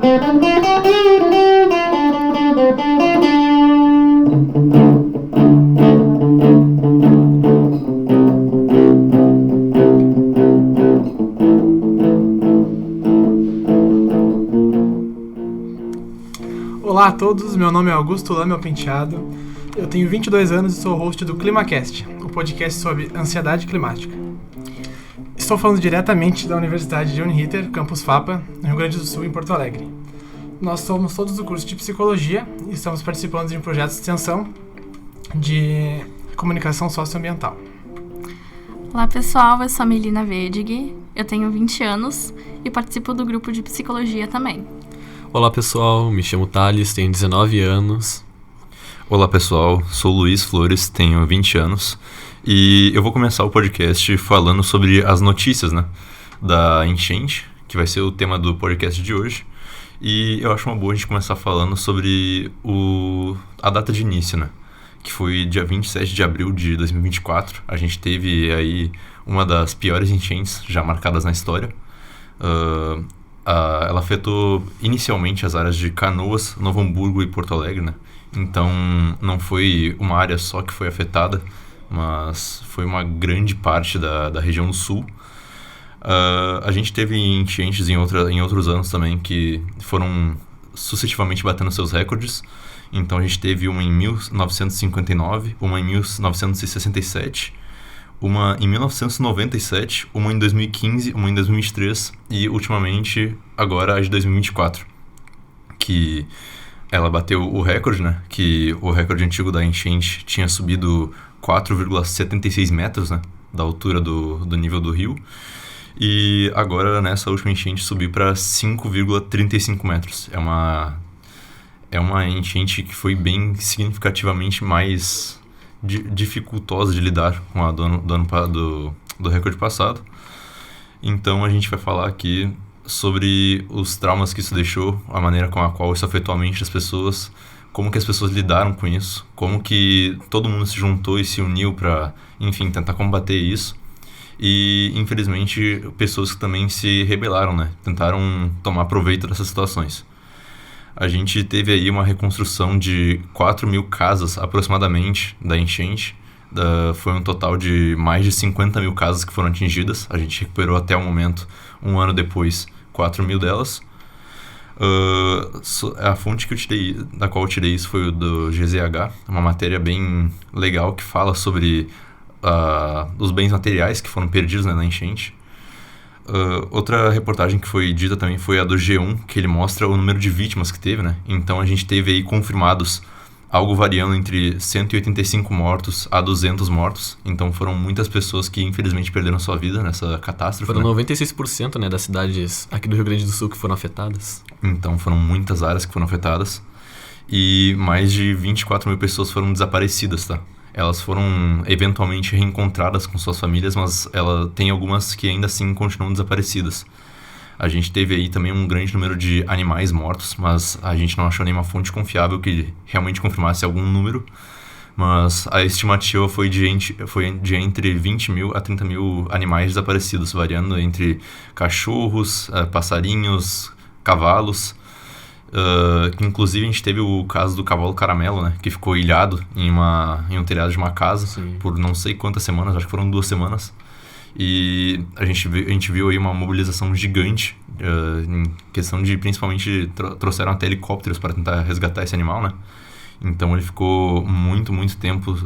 Olá a todos, meu nome é Augusto Lame Penteado, eu tenho 22 anos e sou host do ClimaCast, o podcast sobre ansiedade climática. Estou falando diretamente da Universidade de Uniriter, Campus FAPA, no Rio Grande do Sul, em Porto Alegre. Nós somos todos do curso de Psicologia e estamos participando de um projeto de extensão de comunicação socioambiental. Olá pessoal, eu sou a Melina Vedig, eu tenho 20 anos e participo do grupo de Psicologia também. Olá pessoal, me chamo Thales, tenho 19 anos. Olá pessoal, sou Luiz Flores, tenho 20 anos e eu vou começar o podcast falando sobre as notícias, da enchente, que vai ser o tema do podcast de hoje. E eu acho uma boa a gente começar falando sobre a data de início, que foi dia 27 de abril de 2024. A gente teve aí uma das piores enchentes já marcadas na história. Ela afetou inicialmente as áreas de Canoas, Novo Hamburgo e Porto Alegre, Então não foi uma área só que foi afetada, mas foi uma grande parte da região do sul. A gente teve enchentes em outros anos também que foram sucessivamente batendo seus recordes. Então a gente teve uma em 1959, uma em 1967, uma em 1997, uma em 2015, uma em 2023 e ultimamente agora a de 2024, que ela bateu o recorde, que o recorde antigo da enchente tinha subido 4,76 metros, da altura do nível do rio, e agora nessa última enchente subiu para 5,35 metros. É uma enchente que foi bem significativamente mais dificultosa de lidar com a do recorde passado. Então a gente vai falar aqui sobre os traumas que isso deixou, a maneira com a qual isso afetou a mente das pessoas, como que as pessoas lidaram com isso, como que todo mundo se juntou e se uniu para, enfim, tentar combater isso. E infelizmente pessoas que também se rebelaram, tentaram tomar proveito dessas situações. A gente teve aí uma reconstrução de 4.000 casas, aproximadamente, da enchente. Foi um total de mais de 50.000 casas que foram atingidas. A gente recuperou até o momento, um ano depois, 4.000 delas. A fonte da qual eu tirei isso foi o do GZH, uma matéria bem legal que fala sobre os bens materiais que foram perdidos, na enchente. Outra reportagem que foi dita também foi a do G1, que ele mostra o número de vítimas que teve, Então a gente teve aí confirmados algo variando entre 185 mortos a 200 mortos. Então foram muitas pessoas que infelizmente perderam sua vida nessa catástrofe. Foram 96%, das cidades aqui do Rio Grande do Sul que foram afetadas. Então foram muitas áreas que foram afetadas e mais de 24.000 pessoas foram desaparecidas, Elas foram eventualmente reencontradas com suas famílias, mas tem algumas que ainda assim continuam desaparecidas. A gente teve aí também um grande número de animais mortos, mas a gente não achou nenhuma fonte confiável que realmente confirmasse algum número. Mas a estimativa foi de entre 20.000 a 30.000 animais desaparecidos, variando entre cachorros, passarinhos, cavalos. Que inclusive a gente teve o caso do cavalo caramelo, que ficou ilhado em um telhado de uma casa. Sim. Por não sei quantas semanas, acho que foram 2 semanas. E a gente viu aí uma mobilização gigante, em questão de, principalmente, trouxeram até helicópteros para tentar resgatar esse animal, Então ele ficou muito, muito tempo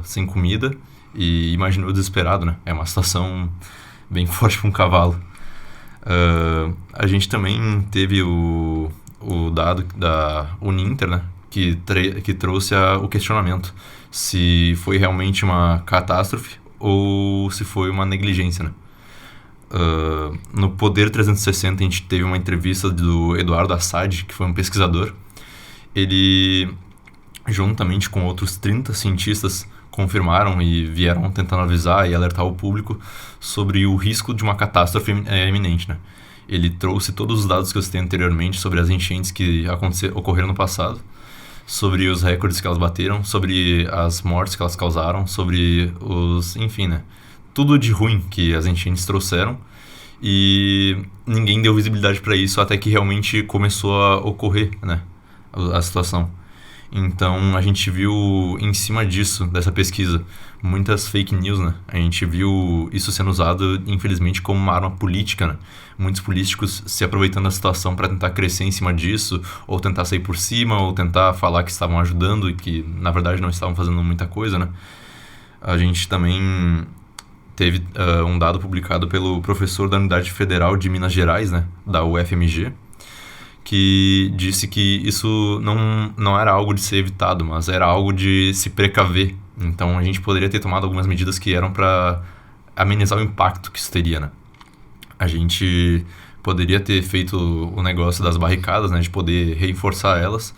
sem comida e imaginou desesperado, É uma situação bem forte para um cavalo. A gente também teve o dado da Uninter, que trouxe o questionamento se foi realmente uma catástrofe ou se foi uma negligência, No Poder 360 a gente teve uma entrevista do Eduardo Assad, que foi um pesquisador. Ele, juntamente com outros 30 cientistas, confirmaram e vieram tentando avisar e alertar o público sobre o risco de uma catástrofe iminente, Ele trouxe todos os dados que eu citei anteriormente sobre as enchentes que ocorreram no passado, sobre os recordes que elas bateram, sobre as mortes que elas causaram, sobre tudo de ruim que as enchentes trouxeram. e ninguém deu visibilidade para isso até que realmente começou a ocorrer, né, a situação. Então, a gente viu em cima disso, dessa pesquisa, muitas fake news, né? A gente viu isso sendo usado, infelizmente, como uma arma política, né? Muitos políticos se aproveitando da situação para tentar crescer em cima disso, ou tentar sair por cima, ou tentar falar que estavam ajudando e que, na verdade, não estavam fazendo muita coisa, né? A gente também teve um dado publicado pelo professor da Unidade Federal de Minas Gerais, né? Da UFMG, que disse que isso não era algo de ser evitado, mas era algo de se precaver. Então a gente poderia ter tomado algumas medidas que eram para amenizar o impacto que isso teria, né? A gente poderia ter feito o negócio das barricadas, né, de poder reforçar elas.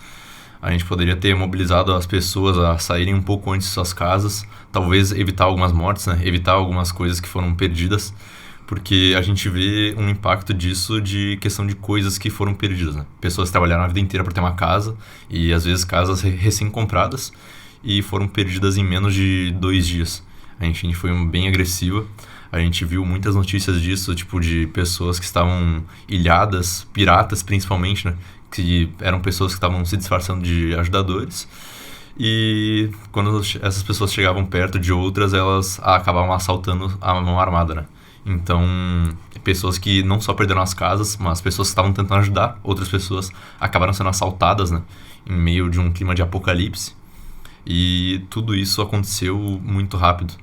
A gente poderia ter mobilizado as pessoas a saírem um pouco antes de suas casas, talvez evitar algumas mortes, né, evitar algumas coisas que foram perdidas, porque a gente vê um impacto disso de questão de coisas que foram perdidas, né? Pessoas trabalharam a vida inteira para ter uma casa, e às vezes casas recém-compradas, e foram perdidas em menos de 2 dias. A gente foi bem agressiva. A gente viu muitas notícias disso, tipo de pessoas que estavam ilhadas, piratas principalmente, né? Que eram pessoas que estavam se disfarçando de ajudadores. E quando essas pessoas chegavam perto de outras, elas acabavam assaltando a mão armada, né? Então, pessoas que não só perderam as casas, mas pessoas que estavam tentando ajudar outras pessoas acabaram sendo assaltadas, né? Em meio de um clima de apocalipse. E tudo isso aconteceu muito rápido.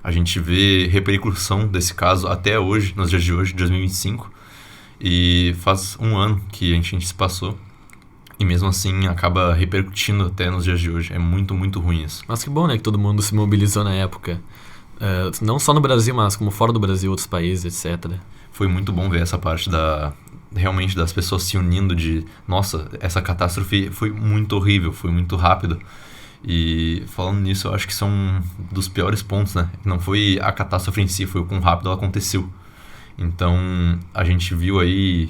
A gente vê repercussão desse caso até hoje, nos dias de hoje, 2025. E faz 1 ano que a gente se passou. E mesmo assim acaba repercutindo até nos dias de hoje. É muito, muito ruim isso. Mas que bom, né, que todo mundo se mobilizou na época. Não só no Brasil, mas como fora do Brasil, outros países, etc. Foi muito bom ver essa parte realmente das pessoas se unindo de... Nossa, essa catástrofe foi muito horrível, foi muito rápido. E falando nisso, eu acho que são dos piores pontos, né? Não foi a catástrofe em si, foi o quão rápido ela aconteceu. Então, a gente viu aí,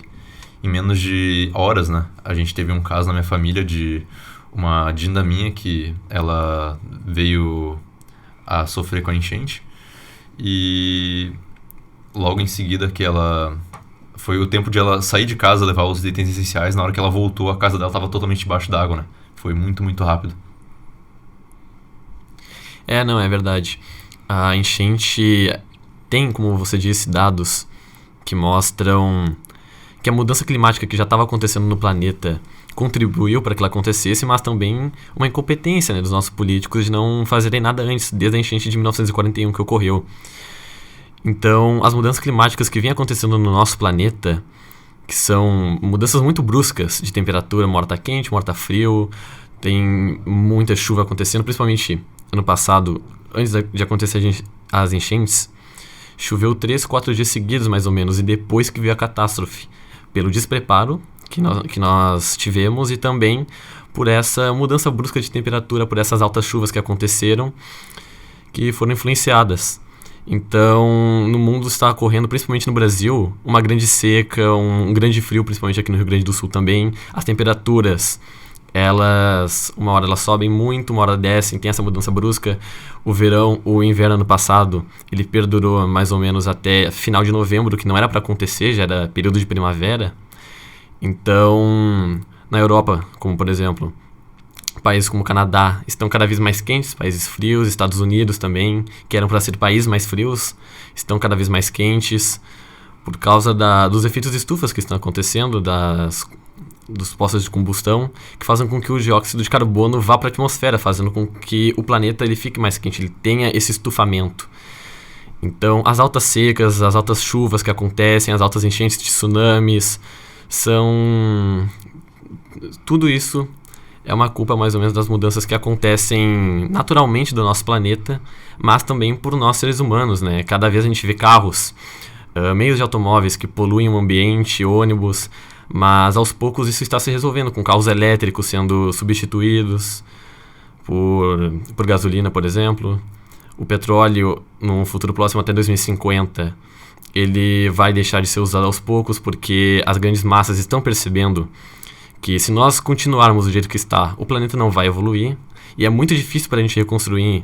em menos de horas, né? A gente teve um caso na minha família de uma dinda minha que ela veio a sofrer com a enchente. E logo em seguida que ela... Foi o tempo de ela sair de casa, levar os itens essenciais. Na hora que ela voltou, a casa dela estava totalmente debaixo d'água, né? Foi muito, muito rápido. Não, é verdade. A enchente tem, como você disse, dados que mostram que a mudança climática que já estava acontecendo no planeta contribuiu para que ela acontecesse, mas também uma incompetência, né, dos nossos políticos de não fazerem nada antes, desde a enchente de 1941 que ocorreu. Então, as mudanças climáticas que vêm acontecendo no nosso planeta, que são mudanças muito bruscas de temperatura, uma hora tá quente, uma hora tá frio, tem muita chuva acontecendo, principalmente ano passado, antes de acontecer as enchentes, choveu 3, 4 dias seguidos, mais ou menos, e depois que veio a catástrofe, pelo despreparo que nós tivemos e também por essa mudança brusca de temperatura, por essas altas chuvas que aconteceram, que foram influenciadas. Então, no mundo está ocorrendo, principalmente no Brasil, uma grande seca, um grande frio, principalmente aqui no Rio Grande do Sul também. As temperaturas, uma hora elas sobem muito, uma hora descem, tem essa mudança brusca. O inverno ano passado, ele perdurou mais ou menos até final de novembro, que não era para acontecer, já era período de primavera. Então, na Europa, como por exemplo, países como o Canadá estão cada vez mais quentes, países frios, Estados Unidos também, que eram para ser países mais frios, estão cada vez mais quentes, por causa dos efeitos de estufas que estão acontecendo, dos postos de combustão, que fazem com que o dióxido de carbono vá para a atmosfera, fazendo com que o planeta ele fique mais quente, ele tenha esse estufamento. Então, as altas secas, as altas chuvas que acontecem, as altas enchentes de tsunamis, tudo isso é uma culpa mais ou menos das mudanças que acontecem naturalmente do nosso planeta, mas também por nós seres humanos, né? Cada vez a gente vê carros, meios de automóveis que poluem o ambiente, ônibus, mas aos poucos isso está se resolvendo, com carros elétricos sendo substituídos por gasolina, por exemplo. O petróleo, no futuro próximo, até 2050, ele vai deixar de ser usado aos poucos, porque as grandes massas estão percebendo que se nós continuarmos do jeito que está, o planeta não vai evoluir, e é muito difícil para a gente reconstruir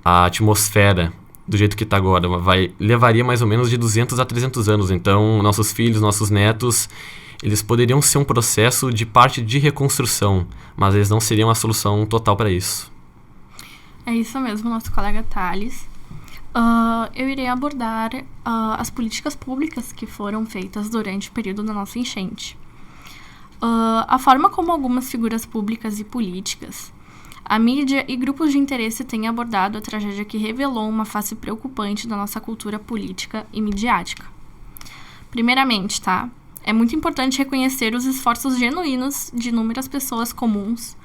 a atmosfera do jeito que está agora. Levaria mais ou menos de 200 a 300 anos. Então, nossos filhos, nossos netos, eles poderiam ser um processo de parte de reconstrução, mas eles não seriam a solução total para isso. É isso mesmo, nosso colega Thales. Eu irei abordar as políticas públicas que foram feitas durante o período da nossa enchente. A forma como algumas figuras públicas e políticas, a mídia e grupos de interesse têm abordado a tragédia que revelou uma face preocupante da nossa cultura política e midiática. Primeiramente, é muito importante reconhecer os esforços genuínos de inúmeras pessoas comuns,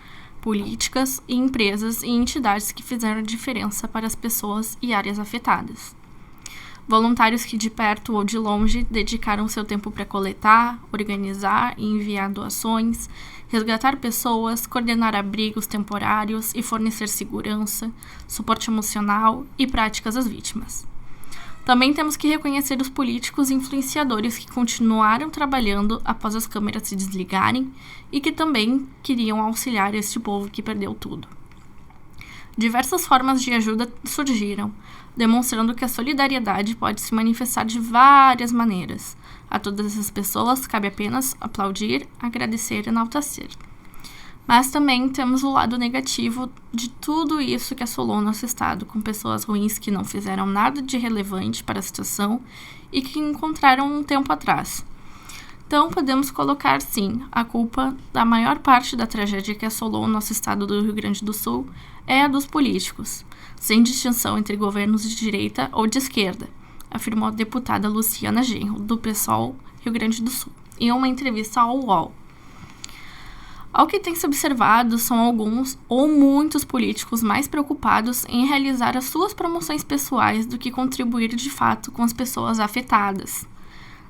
políticas e empresas e entidades que fizeram diferença para as pessoas e áreas afetadas. Voluntários que de perto ou de longe dedicaram seu tempo para coletar, organizar e enviar doações, resgatar pessoas, coordenar abrigos temporários e fornecer segurança, suporte emocional e práticas às vítimas. Também temos que reconhecer os políticos e influenciadores que continuaram trabalhando após as câmeras se desligarem e que também queriam auxiliar este povo que perdeu tudo. Diversas formas de ajuda surgiram, demonstrando que a solidariedade pode se manifestar de várias maneiras. A todas essas pessoas cabe apenas aplaudir, agradecer e enaltecer. Mas também temos o lado negativo de tudo isso que assolou nosso estado, com pessoas ruins que não fizeram nada de relevante para a situação e que encontraram um tempo atrás. Então, podemos colocar, sim, a culpa da maior parte da tragédia que assolou o nosso estado do Rio Grande do Sul é a dos políticos, sem distinção entre governos de direita ou de esquerda, afirmou a deputada Luciana Genro, do PSOL Rio Grande do Sul, em uma entrevista ao UOL. Ao que tem se observado são alguns ou muitos políticos mais preocupados em realizar as suas promoções pessoais do que contribuir de fato com as pessoas afetadas.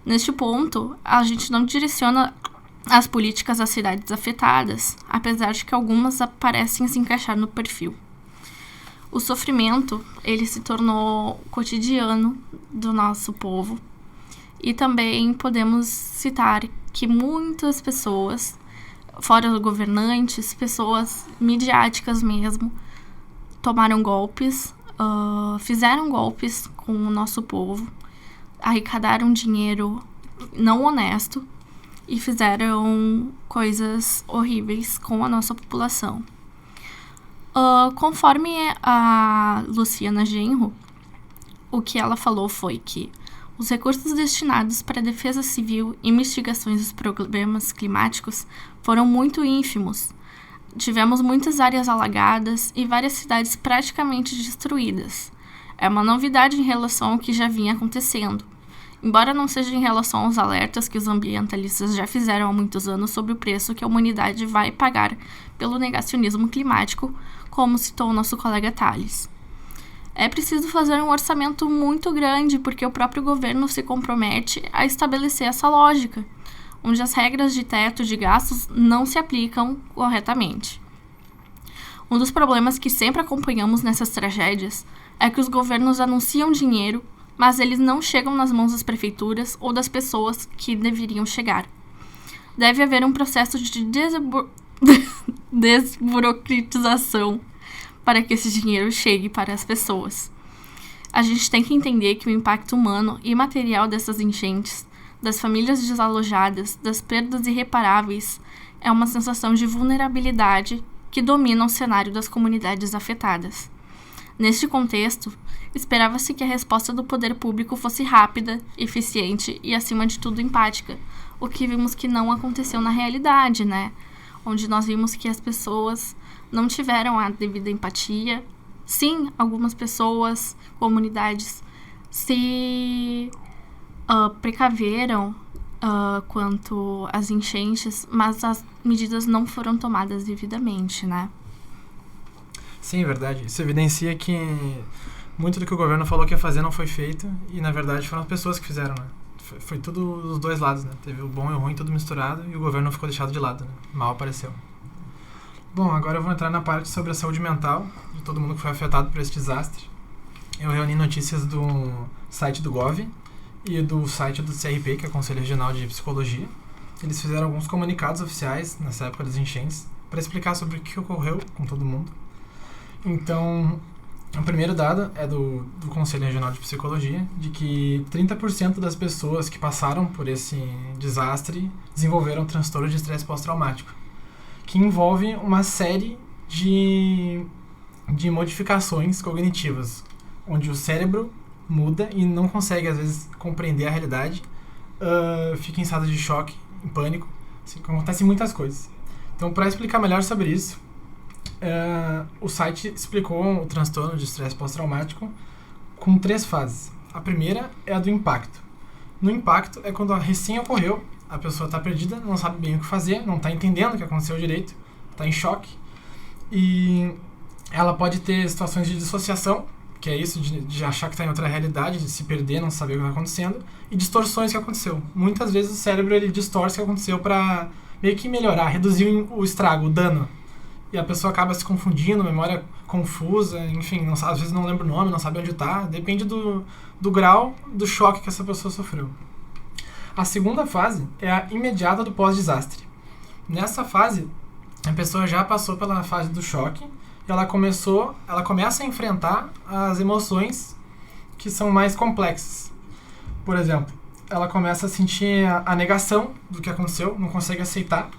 Neste ponto, a gente não direciona as políticas às cidades afetadas, apesar de que algumas parecem se encaixar no perfil. O sofrimento, ele se tornou cotidiano do nosso povo e também podemos citar que muitas pessoas, fora governantes, pessoas midiáticas mesmo, tomaram golpes, fizeram golpes com o nosso povo, arrecadaram dinheiro não honesto e fizeram coisas horríveis com a nossa população. Conforme a Luciana Genro, o que ela falou foi que os recursos destinados para a defesa civil e mitigações dos problemas climáticos foram muito ínfimos. Tivemos muitas áreas alagadas e várias cidades praticamente destruídas. É uma novidade em relação ao que já vinha acontecendo, embora não seja em relação aos alertas que os ambientalistas já fizeram há muitos anos sobre o preço que a humanidade vai pagar pelo negacionismo climático, como citou o nosso colega Thales. É preciso fazer um orçamento muito grande porque o próprio governo se compromete a estabelecer essa lógica, onde as regras de teto de gastos não se aplicam corretamente. Um dos problemas que sempre acompanhamos nessas tragédias é que os governos anunciam dinheiro, mas eles não chegam nas mãos das prefeituras ou das pessoas que deveriam chegar. Deve haver um processo de desburocratização para que esse dinheiro chegue para as pessoas. A gente tem que entender que o impacto humano e material dessas enchentes, das famílias desalojadas, das perdas irreparáveis, é uma sensação de vulnerabilidade que domina o cenário das comunidades afetadas. Neste contexto, esperava-se que a resposta do poder público fosse rápida, eficiente e, acima de tudo, empática, o que vimos que não aconteceu na realidade, onde nós vimos que as pessoas não tiveram a devida empatia. Sim, algumas pessoas, comunidades, se precaveram quanto às enchentes, mas as medidas não foram tomadas devidamente, Sim, é verdade. Isso evidencia que muito do que o governo falou que ia fazer não foi feito e, na verdade, foram as pessoas que fizeram, Foi tudo dos dois lados, Teve o bom e o ruim tudo misturado e o governo ficou deixado de lado, Mal apareceu. Bom, agora eu vou entrar na parte sobre a saúde mental de todo mundo que foi afetado por esse desastre. Eu reuni notícias do site do Gov e do site do CRP, que é o Conselho Regional de Psicologia. Eles fizeram alguns comunicados oficiais nessa época das enchentes para explicar sobre o que ocorreu com todo mundo. Então, O primeiro dado é do Conselho Regional de Psicologia, de que 30% das pessoas que passaram por esse desastre desenvolveram transtorno de estresse pós-traumático, que envolve uma série de modificações cognitivas, onde o cérebro muda e não consegue, às vezes, compreender a realidade, fica em estado de choque, em pânico, assim, acontecem muitas coisas. Então, para explicar melhor sobre isso, o site explicou o transtorno de estresse pós-traumático com 3 fases. A primeira é a do impacto. No impacto é quando recém ocorreu, a pessoa está perdida, não sabe bem o que fazer, não está entendendo o que aconteceu direito, está em choque, e ela pode ter situações de dissociação, que é isso de achar que está em outra realidade, de se perder, não saber o que está acontecendo, e distorções que aconteceu. Muitas vezes o cérebro ele distorce o que aconteceu para meio que melhorar, reduzir o estrago, o dano. E a pessoa acaba se confundindo, memória confusa, enfim, às vezes não lembra o nome, não sabe onde está, depende do grau do choque que essa pessoa sofreu. A segunda fase é a imediata do pós-desastre. Nessa fase, a pessoa já passou pela fase do choque e ela começa a enfrentar as emoções que são mais complexas. Por exemplo, ela começa a sentir a negação do que aconteceu, não consegue aceitar,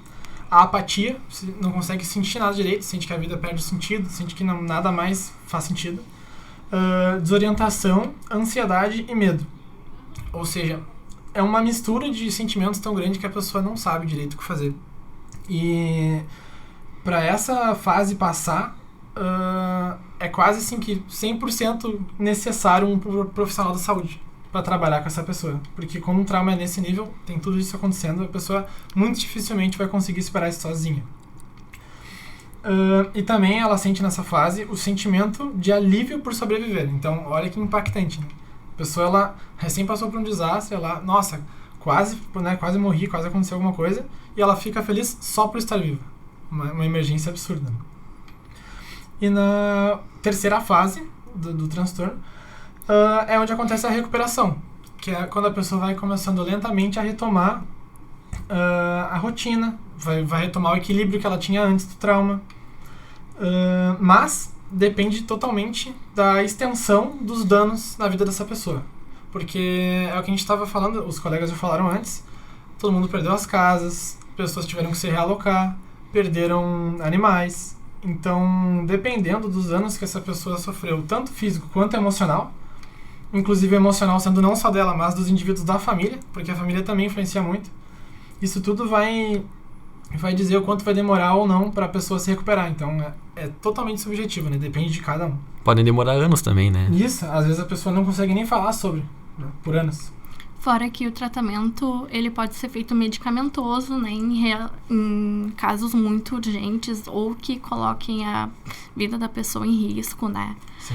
a apatia, não consegue sentir nada direito, sente que a vida perde o sentido, sente que nada mais faz sentido, desorientação, ansiedade e medo. Ou seja, é uma mistura de sentimentos tão grande que a pessoa não sabe direito o que fazer. E para essa fase passar, é quase assim que 100% necessário um profissional da saúde para trabalhar com essa pessoa. Porque quando um trauma é nesse nível, tem tudo isso acontecendo, a pessoa muito dificilmente vai conseguir superar isso sozinha. E também ela sente nessa fase o sentimento de alívio por sobreviver. Então, olha que impactante, né? A pessoa, ela recém passou por um desastre, ela, nossa, quase morri, quase aconteceu alguma coisa, e ela fica feliz só por estar viva. Uma emergência absurda. Né? E na terceira fase do transtorno, é onde acontece a recuperação, que é quando a pessoa vai começando lentamente a retomar a rotina, vai retomar o equilíbrio que ela tinha antes do trauma, mas depende totalmente da extensão dos danos na vida dessa pessoa, porque é o que a gente estava falando, os colegas já falaram antes, todo mundo perdeu as casas, pessoas tiveram que se realocar, perderam animais, então dependendo dos danos que essa pessoa sofreu, tanto físico quanto emocional, inclusive emocional sendo não só dela, mas dos indivíduos da família, porque a família também influencia muito. Isso tudo vai dizer o quanto vai demorar ou não para a pessoa se recuperar. Então é totalmente subjetivo, né? Depende de cada um. Podem demorar anos também, né? Isso, às vezes a pessoa não consegue nem falar sobre, né? Por anos. Fora que o tratamento, ele pode ser feito medicamentoso, né, em casos muito urgentes ou que coloquem a vida da pessoa em risco, né. Sim.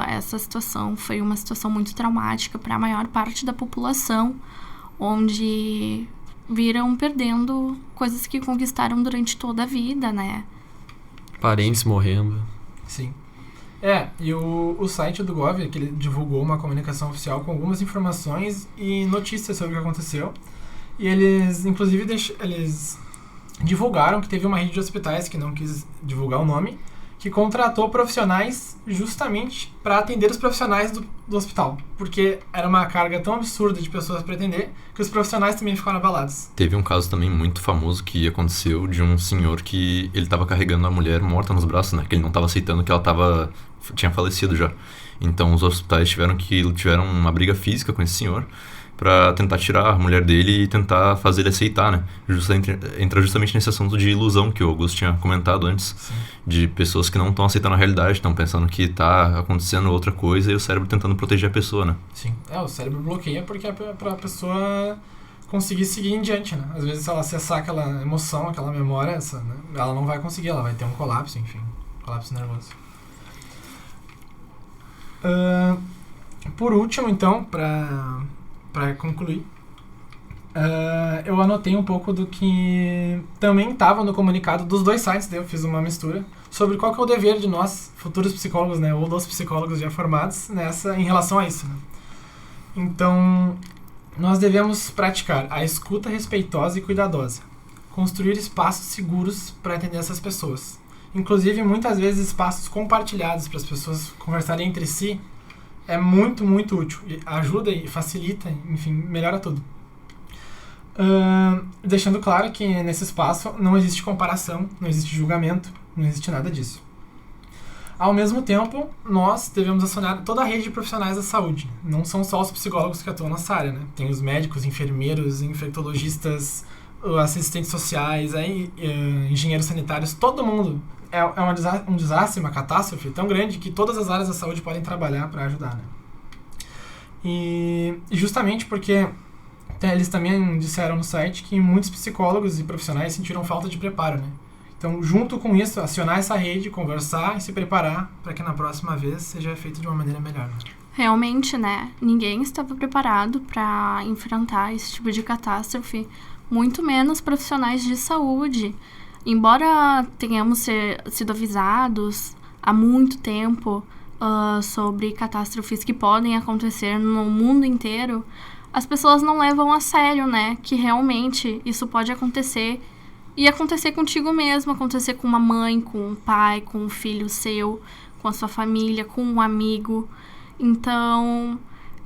Essa situação foi uma situação muito traumática para a maior parte da população, onde viram perdendo coisas que conquistaram durante toda a vida, né. Parentes morrendo. Sim. E o site do Gov, que ele divulgou uma comunicação oficial com algumas informações e notícias sobre o que aconteceu. E eles, inclusive, eles divulgaram que teve uma rede de hospitais, que não quis divulgar o nome, que contratou profissionais justamente para atender os profissionais do hospital. Porque era uma carga tão absurda de pessoas para atender que os profissionais também ficaram abalados. Teve um caso também muito famoso que aconteceu de um senhor que ele estava carregando a mulher morta nos braços, né? Que ele não estava aceitando que ela tinha falecido já. Então os hospitais tiveram uma briga física com esse senhor para tentar tirar a mulher dele e tentar fazer ele aceitar, né? Entra justamente nesse assunto de ilusão que o Augusto tinha comentado antes. Sim. De pessoas que não estão aceitando a realidade, estão pensando que está acontecendo outra coisa e o cérebro tentando proteger a pessoa, né? Sim, o cérebro bloqueia porque é pra pessoa conseguir seguir em diante, né? Às vezes se ela acessar aquela emoção, aquela memória, né? Ela não vai conseguir, ela vai ter um colapso, enfim, colapso nervoso. Por último, então, para concluir, eu anotei um pouco do que também estava no comunicado dos dois sites, daí eu fiz uma mistura, sobre qual que é o dever de nós, futuros psicólogos, né, ou dos psicólogos já formados, em relação a isso. Né? Então, nós devemos praticar a escuta respeitosa e cuidadosa, construir espaços seguros para atender essas pessoas, Inclusive, muitas vezes, espaços compartilhados para as pessoas conversarem entre si é muito, muito útil. E ajuda e facilita, enfim, melhora tudo. Deixando claro que nesse espaço não existe comparação, não existe julgamento, não existe nada disso. Ao mesmo tempo, nós devemos acionar toda a rede de profissionais da saúde. Não são só os psicólogos que atuam nessa área, né? Tem os médicos, enfermeiros, infectologistas, assistentes sociais, engenheiros sanitários, todo mundo. É um desastre, uma catástrofe tão grande que todas as áreas da saúde podem trabalhar para ajudar, né? E justamente porque eles também disseram no site que muitos psicólogos e profissionais sentiram falta de preparo, né? Então, junto com isso, acionar essa rede, conversar e se preparar para que na próxima vez seja feito de uma maneira melhor. Né? Realmente, né? Ninguém estava preparado para enfrentar esse tipo de catástrofe, muito menos profissionais de saúde. Embora tenhamos sido avisados há muito tempo sobre catástrofes que podem acontecer no mundo inteiro, as pessoas não levam a sério, né? Que realmente isso pode acontecer. E acontecer contigo mesmo, acontecer com uma mãe, com um pai, com um filho seu, com a sua família, com um amigo. Então,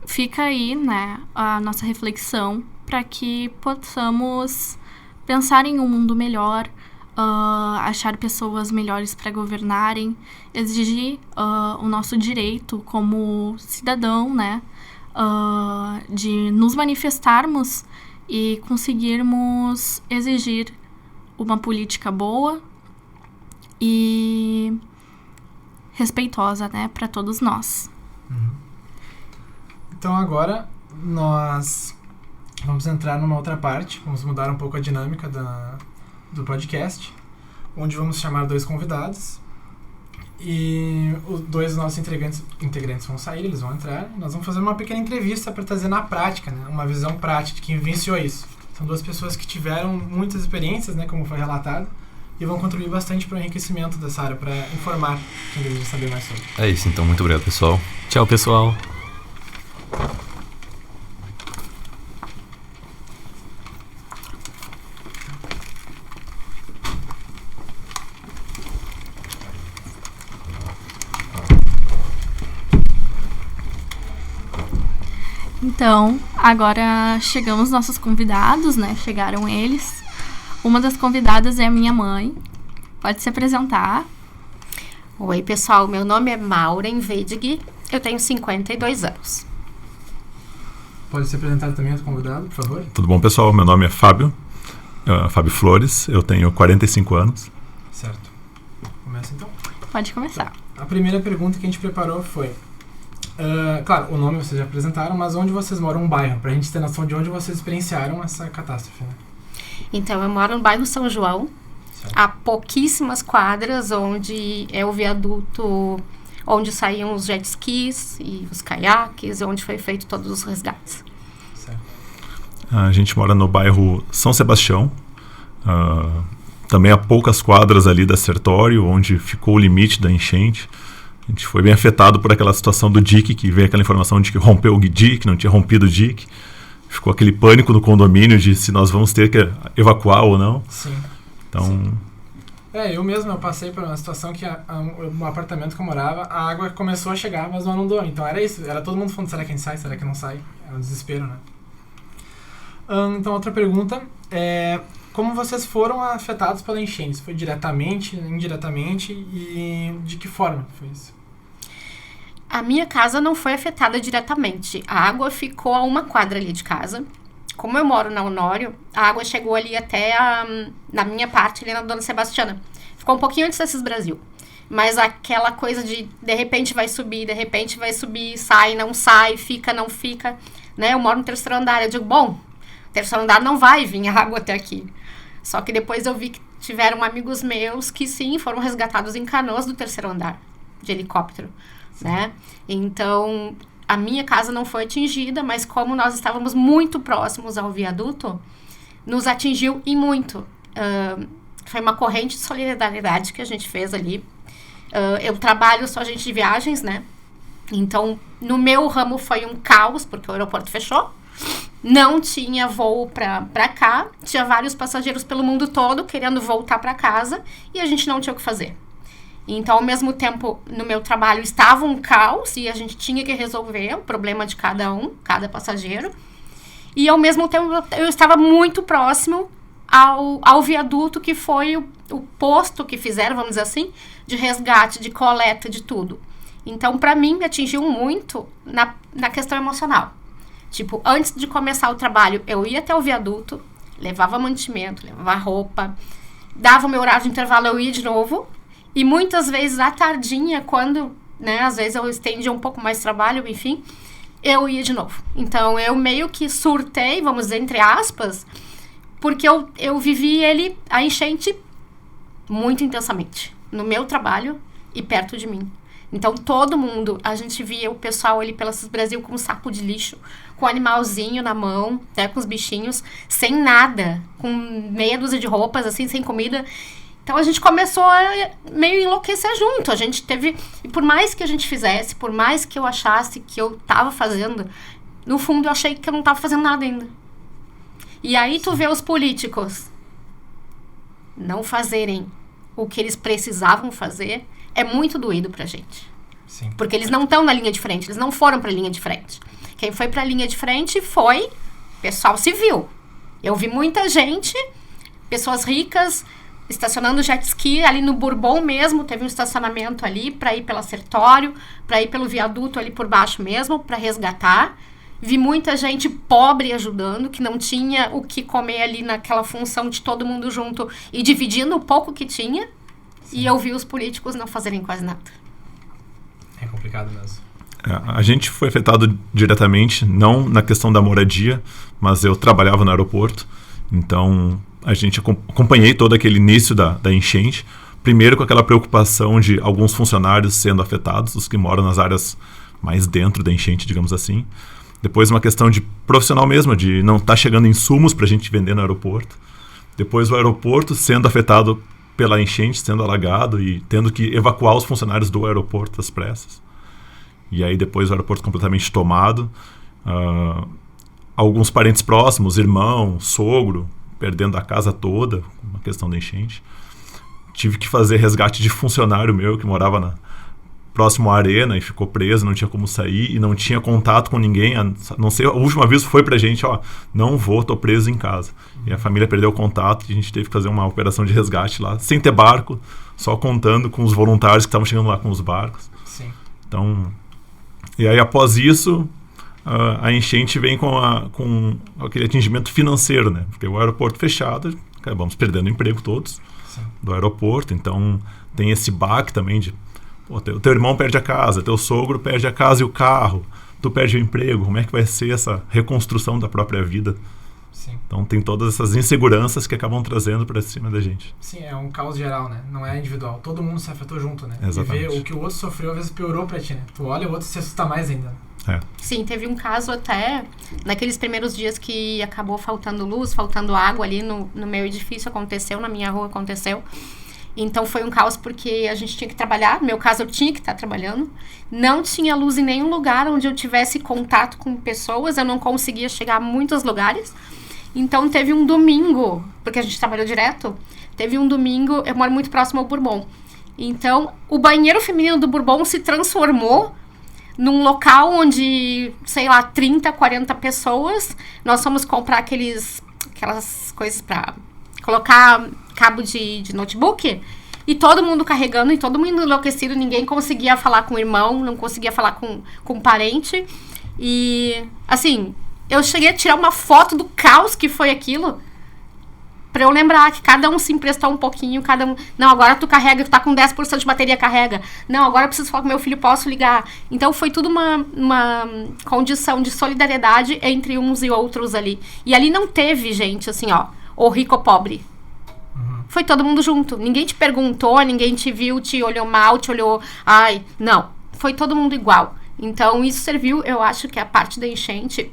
fica aí, né, a nossa reflexão para que possamos pensar em um mundo melhor, achar pessoas melhores para governarem, exigir o nosso direito como cidadão, né, de nos manifestarmos e conseguirmos exigir uma política boa e respeitosa, né, para todos nós. Então agora nós vamos entrar numa outra parte, vamos mudar um pouco a dinâmica do podcast, onde vamos chamar 2 convidados e os 2 dos nossos integrantes vão sair, eles vão entrar e nós vamos fazer uma pequena entrevista para trazer na prática, né, uma visão prática de quem vivenciou isso. São 2 pessoas que tiveram muitas experiências, né, como foi relatado, e vão contribuir bastante para o enriquecimento dessa área, para informar quem deseja saber mais sobre. É isso, então. Muito obrigado, pessoal. Tchau, pessoal. Então, agora chegamos nossos convidados, né? Chegaram eles. Uma das convidadas é a minha mãe. Pode se apresentar. Oi, pessoal. Meu nome é Maureen Vedig. Eu tenho 52 anos. Pode se apresentar também outro convidado, por favor? Tudo bom, pessoal? Meu nome é Fábio. Fábio Flores. Eu tenho 45 anos. Certo. Começa então? Pode começar. Então, a primeira pergunta que a gente preparou foi... claro, o nome vocês já apresentaram, mas onde vocês moram, um bairro, pra gente ter noção de onde vocês experienciaram essa catástrofe, né? Então, eu moro no bairro São João, certo. Há pouquíssimas quadras, onde é o viaduto onde saíam os jet skis e os caiaques, onde foi feito todos os resgates. Certo. A gente mora no bairro São Sebastião, também há poucas quadras ali da Sertório, onde ficou o limite da enchente. A gente foi bem afetado por aquela situação do dique, que veio aquela informação de que rompeu o dique, não tinha rompido o dique. Ficou aquele pânico no condomínio de se nós vamos ter que evacuar ou não. Sim. Então... Sim. Eu passei por uma situação que um apartamento que eu morava, a água começou a chegar, mas não inundou. Então era isso, era todo mundo falando, será que a gente sai, será que não sai? Era um desespero, né? Então outra pergunta é... Como vocês foram afetados pela enchente? Foi diretamente, indiretamente e de que forma foi isso? A minha casa não foi afetada diretamente. A água ficou a 1 quadra ali de casa. Como eu moro na Honório, a água chegou ali até na minha parte, ali na Dona Sebastiana. Ficou um pouquinho antes desses Brasil. Mas aquela coisa de repente vai subir, sai, não sai, fica, não fica. Né? Eu moro no 3º andar. Eu digo, bom, 3º andar não vai vir a água até aqui. Só que depois eu vi que tiveram amigos meus que sim, foram resgatados em canoas do 3º andar, de helicóptero, né? Então, a minha casa não foi atingida, mas como nós estávamos muito próximos ao viaduto, nos atingiu e muito. Foi uma corrente de solidariedade que a gente fez ali. Eu trabalho, sou agente de viagens, né? Então, no meu ramo foi um caos, porque o aeroporto fechou. Não tinha voo pra cá. Tinha vários passageiros pelo mundo todo querendo voltar pra casa. E a gente não tinha o que fazer. Então, ao mesmo tempo, no meu trabalho estava um caos e a gente tinha que resolver o problema de cada um, cada passageiro. E, ao mesmo tempo, eu estava muito próximo ao viaduto, que foi o posto que fizeram, vamos dizer assim, de resgate, de coleta, de tudo. Então, para mim, me atingiu muito na questão emocional. Tipo, antes de começar o trabalho, eu ia até o viaduto, levava mantimento, levava roupa, dava o meu horário de intervalo, eu ia de novo. E muitas vezes, à tardinha, quando, né, às vezes eu estendia um pouco mais trabalho, enfim, eu ia de novo. Então, eu meio que surtei, vamos dizer, entre aspas, porque eu vivi a enchente muito intensamente, no meu trabalho e perto de mim. Então, todo mundo, a gente via o pessoal ali pela Cis Brasil com um saco de lixo, com um animalzinho na mão, até com os bichinhos, sem nada, com meia dúzia de roupas, assim, sem comida. Então, a gente começou a meio enlouquecer junto. A gente teve... E por mais que a gente fizesse, por mais que eu achasse que eu tava fazendo, no fundo, eu achei que eu não tava fazendo nada ainda. E aí, tu vê os políticos não fazerem o que eles precisavam fazer, é muito doído pra gente. Sim. Porque eles não estão na linha de frente, eles não foram pra linha de frente. Quem foi pra linha de frente foi pessoal civil. Eu vi muita gente, pessoas ricas, estacionando jet ski ali no Bourbon mesmo, teve um estacionamento ali para ir pela Sertório, para ir pelo viaduto ali por baixo mesmo, para resgatar. Vi muita gente pobre ajudando, que não tinha o que comer ali naquela função de todo mundo junto e dividindo o pouco que tinha. Sim. E eu vi os políticos não fazerem quase nada. É complicado mesmo. A gente foi afetado diretamente, não na questão da moradia, mas eu trabalhava no aeroporto, então a gente acompanhei todo aquele início da enchente, primeiro com aquela preocupação de alguns funcionários sendo afetados, os que moram nas áreas mais dentro da enchente, digamos assim. Depois uma questão de profissional mesmo, de não estar chegando insumos para a gente vender no aeroporto. Depois o aeroporto sendo afetado pela enchente, sendo alagado e tendo que evacuar os funcionários do aeroporto às pressas. E aí depois o aeroporto completamente tomado. Alguns parentes próximos, irmão, sogro, perdendo a casa toda, uma questão da enchente. Tive que fazer resgate de funcionário meu que morava próximo à arena e ficou preso, não tinha como sair e não tinha contato com ninguém, a não ser, o último aviso foi pra gente, não vou, tô preso em casa. E a família perdeu o contato e a gente teve que fazer uma operação de resgate lá, sem ter barco, só contando com os voluntários que estavam chegando lá com os barcos. Sim. Então, e aí após isso, a enchente vem com aquele atingimento financeiro, né? Porque o aeroporto fechado, acabamos perdendo o emprego todos. Sim. Do aeroporto, então tem esse baque também de teu irmão perde a casa, teu sogro perde a casa e o carro, tu perde o emprego, como é que vai ser essa reconstrução da própria vida? Sim. Então tem todas essas inseguranças que acabam trazendo para cima da gente. Sim, é um caos geral, né? Não é individual. Todo mundo se afetou junto, né? Exatamente. E ver o que o outro sofreu, às vezes piorou pra ti, né? Tu olha, o outro se assusta mais ainda. É. Sim, teve um caso até naqueles primeiros dias que acabou faltando luz, faltando água ali no meu edifício, aconteceu, na minha rua aconteceu. Então foi um caos porque a gente tinha que trabalhar, no meu caso eu tinha que estar trabalhando, não tinha luz em nenhum lugar onde eu tivesse contato com pessoas, eu não conseguia chegar a muitos lugares. Então teve um domingo, porque a gente trabalhou direto, teve um domingo, eu moro muito próximo ao Bourbon. Então o banheiro feminino do Bourbon se transformou num local onde, sei lá, 30, 40 pessoas, nós fomos comprar aquelas coisas pra colocar cabo de notebook, e todo mundo carregando, e todo mundo enlouquecido, ninguém conseguia falar com o irmão, não conseguia falar com o parente, e, assim, eu cheguei a tirar uma foto do caos que foi aquilo, pra eu lembrar que cada um se emprestou um pouquinho, cada um, não, agora tu carrega, tu tá com 10% de bateria, carrega, não, agora eu preciso falar com meu filho, posso ligar, então foi tudo uma condição de solidariedade entre uns e outros ali, e ali não teve gente, assim, ou rico ou pobre. Foi todo mundo junto. Ninguém te perguntou, ninguém te viu, te olhou mal, te olhou... Ai, não. Foi todo mundo igual. Então, isso serviu, eu acho que a parte da enchente,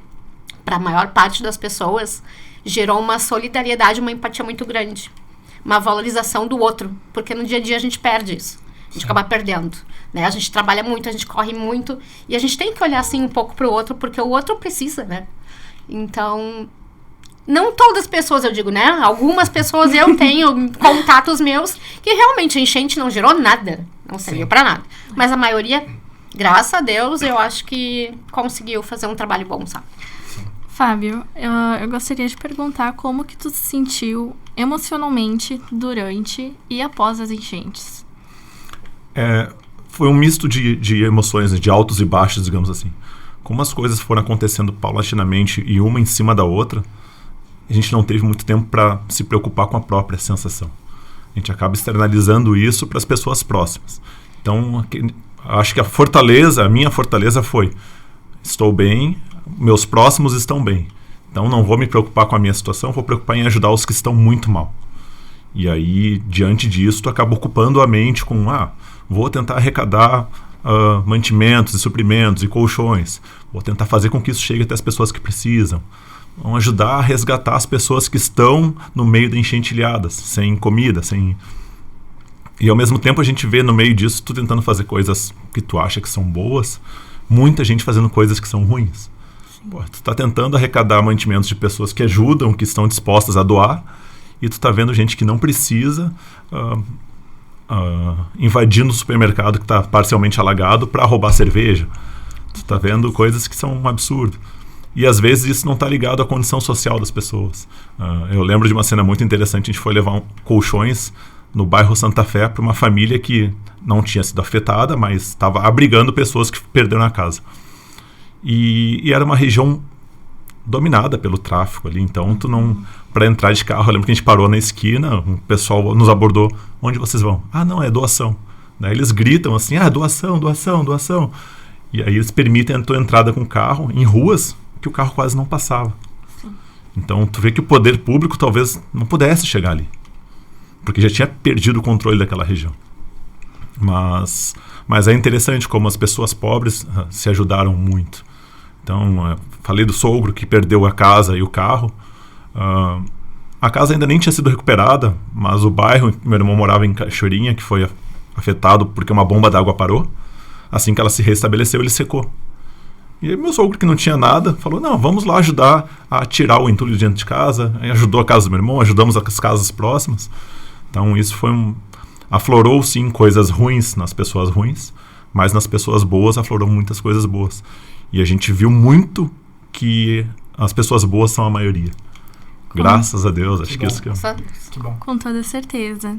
para a maior parte das pessoas, gerou uma solidariedade, uma empatia muito grande. Uma valorização do outro. Porque no dia a dia a gente perde isso. A gente acaba perdendo. Né? A gente trabalha muito, a gente corre muito. E a gente tem que olhar, assim, um pouco pro outro, porque o outro precisa, né? Então... Não todas as pessoas, eu digo, né? Algumas pessoas eu tenho contatos meus que realmente a enchente não gerou nada. Não serviu pra nada. Mas a maioria, graças a Deus, eu acho que conseguiu fazer um trabalho bom, sabe? Fábio, eu gostaria de perguntar como que tu se sentiu emocionalmente durante e após as enchentes. Foi um misto de emoções, de altos e baixos, digamos assim. Como as coisas foram acontecendo paulatinamente e uma em cima da outra, a gente não teve muito tempo para se preocupar com a própria sensação. A gente acaba externalizando isso para as pessoas próximas. Então, acho que a minha fortaleza foi: estou bem, meus próximos estão bem. Então, não vou me preocupar com a minha situação, vou preocupar em ajudar os que estão muito mal. E aí, diante disso, tu acaba ocupando a mente com: vou tentar arrecadar mantimentos e suprimentos e colchões. Vou tentar fazer com que isso chegue até as pessoas que precisam. Vão ajudar a resgatar as pessoas que estão no meio da enxentilhadas, sem comida, sem... E ao mesmo tempo a gente vê no meio disso, tu tentando fazer coisas que tu acha que são boas, muita gente fazendo coisas que são ruins. Pô, tu tá tentando arrecadar mantimentos de pessoas que ajudam, que estão dispostas a doar, e tu tá vendo gente que não precisa invadindo o supermercado que tá parcialmente alagado para roubar cerveja. Tu tá vendo coisas que são um absurdo. E às vezes isso não está ligado à condição social das pessoas. Eu lembro de uma cena muito interessante. A gente foi levar colchões no bairro Santa Fé para uma família que não tinha sido afetada, mas estava abrigando pessoas que perderam a casa. E era uma região dominada pelo tráfico ali. Então, para entrar de carro, eu lembro que a gente parou na esquina, o pessoal nos abordou: onde vocês vão? Não, é doação. Daí eles gritam assim: doação, doação, doação. E aí eles permitem a tua entrada com o carro em ruas que o carro quase não passava. Sim. Então, tu vê que o poder público talvez não pudesse chegar ali, porque já tinha perdido o controle daquela região. Mas é interessante como as pessoas pobres se ajudaram muito. Então, falei do sogro que perdeu a casa e o carro. A casa ainda nem tinha sido recuperada, mas o bairro, meu irmão morava em Cachoeirinha, que foi afetado porque uma bomba d'água parou. Assim que ela se restabeleceu, ele secou. E aí meu sogro, que não tinha nada, falou: não, vamos lá ajudar a tirar o entulho de dentro de casa. Aí ajudou a casa do meu irmão, ajudamos as casas próximas. Então isso aflorou sim coisas ruins nas pessoas ruins, mas nas pessoas boas aflorou muitas coisas boas. E a gente viu muito que as pessoas boas são a maioria. Graças a Deus, acho que isso que é... Que bom. Com toda certeza.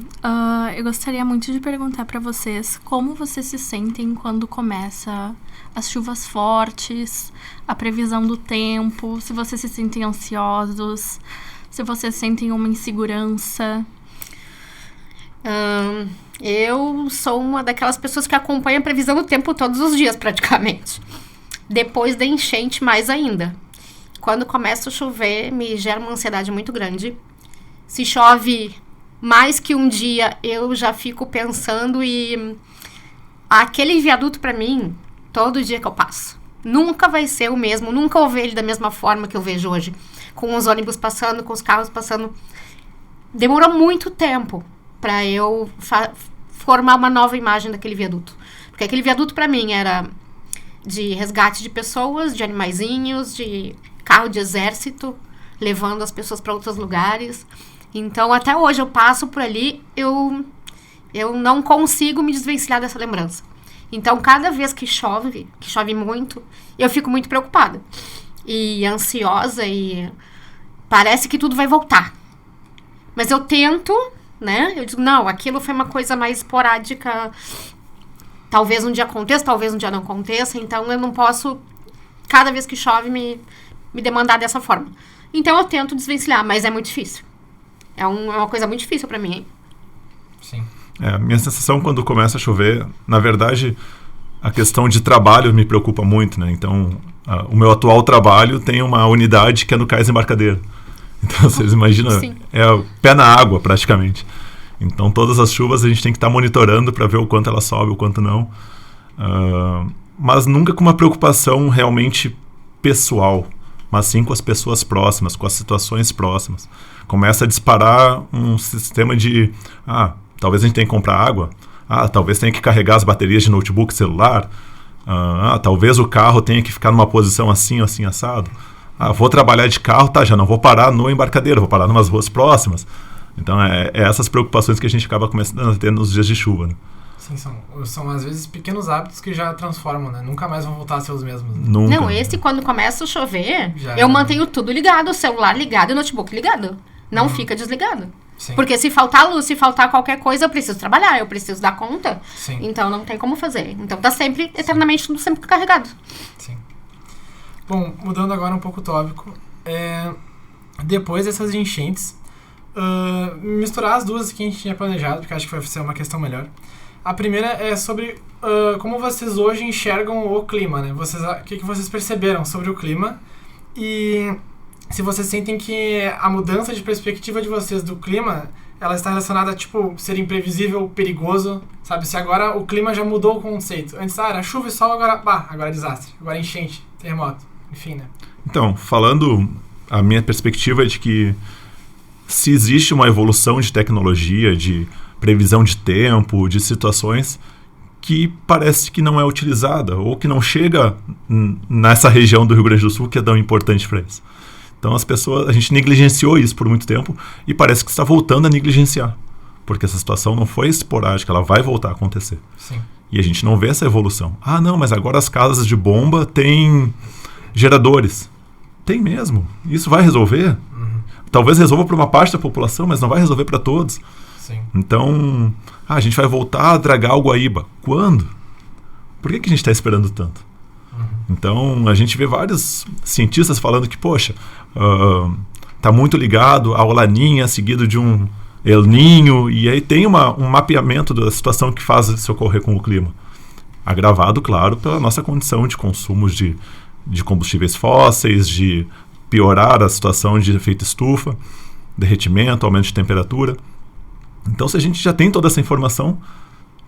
Eu gostaria muito de perguntar para vocês como vocês se sentem quando começa as chuvas fortes, a previsão do tempo, se vocês se sentem ansiosos, se vocês sentem uma insegurança. Eu sou uma daquelas pessoas que acompanha a previsão do tempo todos os dias, praticamente. Depois da enchente, mais ainda. Quando começa a chover, me gera uma ansiedade muito grande. Se chove mais que um dia, eu já fico pensando e... Aquele viaduto, pra mim, todo dia que eu passo, nunca vai ser o mesmo. Nunca vou ver ele da mesma forma que eu vejo hoje. Com os ônibus passando, com os carros passando. Demorou muito tempo pra eu formar uma nova imagem daquele viaduto. Porque aquele viaduto, pra mim, era de resgate de pessoas, de animaizinhos, de... carro de exército, levando as pessoas para outros lugares. Então, até hoje, eu passo por ali, eu não consigo me desvencilhar dessa lembrança. Então, cada vez que chove muito, eu fico muito preocupada. E ansiosa, e parece que tudo vai voltar. Mas eu tento, né? Eu digo, não, aquilo foi uma coisa mais esporádica. Talvez um dia aconteça, talvez um dia não aconteça. Então, eu não posso, cada vez que chove, me demandar dessa forma. Então eu tento desvencilhar, mas é muito difícil. É uma coisa muito difícil pra mim, hein? Sim. Minha sensação quando começa a chover, na verdade, a questão de trabalho me preocupa muito, né? Então, o meu atual trabalho tem uma unidade que é no Cais Embarcadeiro. Então, vocês imaginam, é o pé na água, praticamente. Então, todas as chuvas a gente tem que estar monitorando para ver o quanto ela sobe, o quanto não. Mas nunca com uma preocupação realmente pessoal, mas sim com as pessoas próximas, com as situações próximas. Começa a disparar um sistema de... talvez a gente tenha que comprar água. Talvez tenha que carregar as baterias de notebook, celular. Talvez o carro tenha que ficar numa posição assim, assim, assado. Vou trabalhar de carro, já não vou parar no Embarcadero, vou parar em umas ruas próximas. Então, é essas preocupações que a gente acaba começando a ter nos dias de chuva, né? Sim, são às vezes pequenos hábitos que já transformam, né? Nunca mais vão voltar a ser os mesmos. Né? Nunca. Não, esse quando começa a chover, Já eu mantenho tudo ligado, o celular ligado e o notebook ligado. Não fica desligado. Sim. Porque se faltar luz, se faltar qualquer coisa, eu preciso trabalhar, eu preciso dar conta. Sim. Então não tem como fazer. Então tá sempre, eternamente, tudo sempre carregado. Sim. Bom, mudando agora um pouco o tópico, depois dessas enchentes, misturar as duas que a gente tinha planejado, porque acho que vai ser uma questão melhor. A primeira é sobre como vocês hoje enxergam o clima, né? O que vocês perceberam sobre o clima e se vocês sentem que a mudança de perspectiva de vocês do clima, ela está relacionada a, tipo, ser imprevisível, perigoso, sabe? Se agora o clima já mudou o conceito. Antes era chuva e sol, agora é desastre, agora é enchente, terremoto, enfim, né? Então, falando, a minha perspectiva é de que se existe uma evolução de tecnologia, de previsão de tempo, de situações que parece que não é utilizada ou que não chega nessa região do Rio Grande do Sul que é tão importante para isso. Então a gente negligenciou isso por muito tempo e parece que está voltando a negligenciar, porque essa situação não foi esporádica, ela vai voltar a acontecer. Sim. E a gente não vê essa evolução. Não, mas agora as casas de bomba têm geradores. Tem mesmo. Isso vai resolver? Talvez resolva para uma parte da população, mas não vai resolver para todos. Sim. Então, a gente vai voltar a dragar o Guaíba. Quando? Por que a gente está esperando tanto? Então, a gente vê vários cientistas falando que, poxa, tá muito ligado ao Laninha, seguido de um El Niño, e aí tem um mapeamento da situação que faz se ocorrer com o clima. Agravado, claro, pela nossa condição de consumos de combustíveis fósseis, de piorar a situação de efeito estufa, derretimento, aumento de temperatura. Então, se a gente já tem toda essa informação,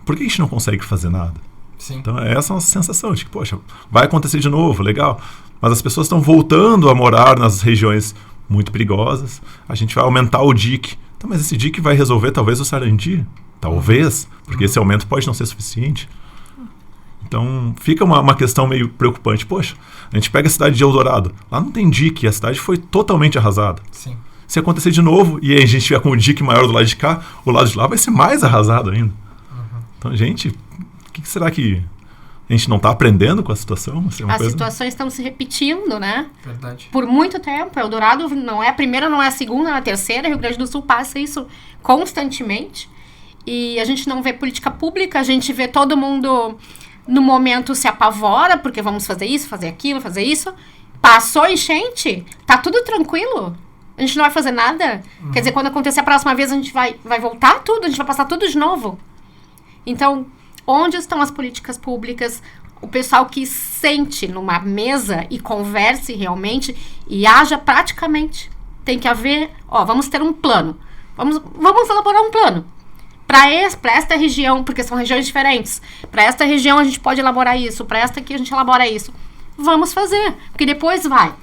por que a gente não consegue fazer nada? Sim. Então, essa é a nossa sensação de que, poxa, vai acontecer de novo, legal. Mas as pessoas estão voltando a morar nas regiões muito perigosas. A gente vai aumentar o dique. Então, mas esse dique vai resolver talvez o Sarandi? Talvez, porque esse aumento pode não ser suficiente. Então, fica uma questão meio preocupante. Poxa, a gente pega a cidade de Eldorado. Lá não tem dique, a cidade foi totalmente arrasada. Sim. Se acontecer de novo e a gente tiver com o dique maior do lado de cá, o lado de lá vai ser mais arrasado ainda. Então, gente, o que será que a gente não está aprendendo com a situação? Situações estão se repetindo, né? Verdade. Por muito tempo. Eldorado não é a primeira, não é a segunda, não é a terceira. Rio Grande do Sul passa isso constantemente. E a gente não vê política pública, a gente vê todo mundo no momento se apavora, porque vamos fazer isso, fazer aquilo, fazer isso. Passou enchente, tá tudo tranquilo. A gente não vai fazer nada. Quer dizer, quando acontecer a próxima vez, a gente vai voltar tudo, a gente vai passar tudo de novo. Então, onde estão as políticas públicas? O pessoal que sente numa mesa e converse realmente e haja praticamente. Tem que haver, vamos ter um plano. Vamos elaborar um plano. Para esta região, porque são regiões diferentes. Para esta região a gente pode elaborar isso. Para esta aqui a gente elabora isso. Vamos fazer. Porque depois vai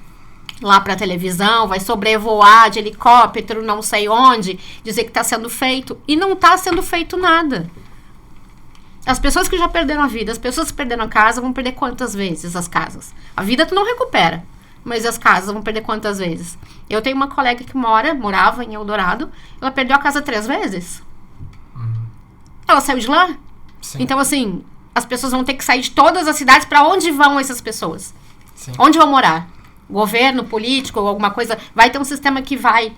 lá para a televisão, vai sobrevoar de helicóptero, não sei onde, dizer que está sendo feito. E não está sendo feito nada. As pessoas que já perderam a vida, as pessoas que perderam a casa, vão perder quantas vezes as casas? A vida tu não recupera, mas as casas vão perder quantas vezes? Eu tenho uma colega que morava em Eldorado, ela perdeu a casa 3 vezes. Ela saiu de lá. Sim. Então, assim, as pessoas vão ter que sair de todas as cidades. Para onde vão essas pessoas? Sim. Onde vão morar? Governo, político, alguma coisa? Vai ter um sistema que vai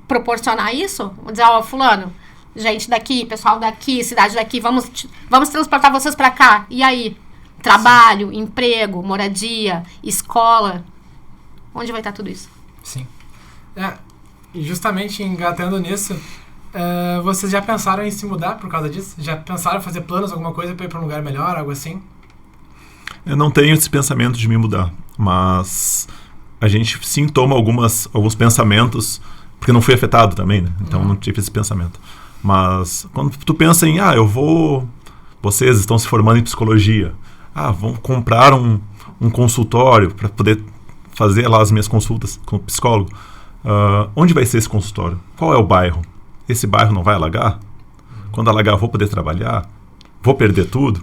proporcionar isso? Vou dizer, fulano, gente daqui, pessoal daqui, cidade daqui, vamos transportar vocês para cá. E aí? Trabalho, sim, emprego, moradia, escola. Onde vai estar tudo isso? Sim. E justamente engatando nisso, vocês já pensaram em se mudar por causa disso? Já pensaram em fazer planos, alguma coisa para ir para um lugar melhor, algo assim? Eu não tenho esse pensamento de me mudar, mas a gente sim toma alguns pensamentos, porque não fui afetado também, né? Então não tive esse pensamento. Mas quando tu pensa em, vocês estão se formando em psicologia, vão comprar um consultório para poder fazer lá as minhas consultas com o psicólogo. Onde vai ser esse consultório? Qual é o bairro? Esse bairro não vai alagar? Quando alagar, vou poder trabalhar? Vou perder tudo?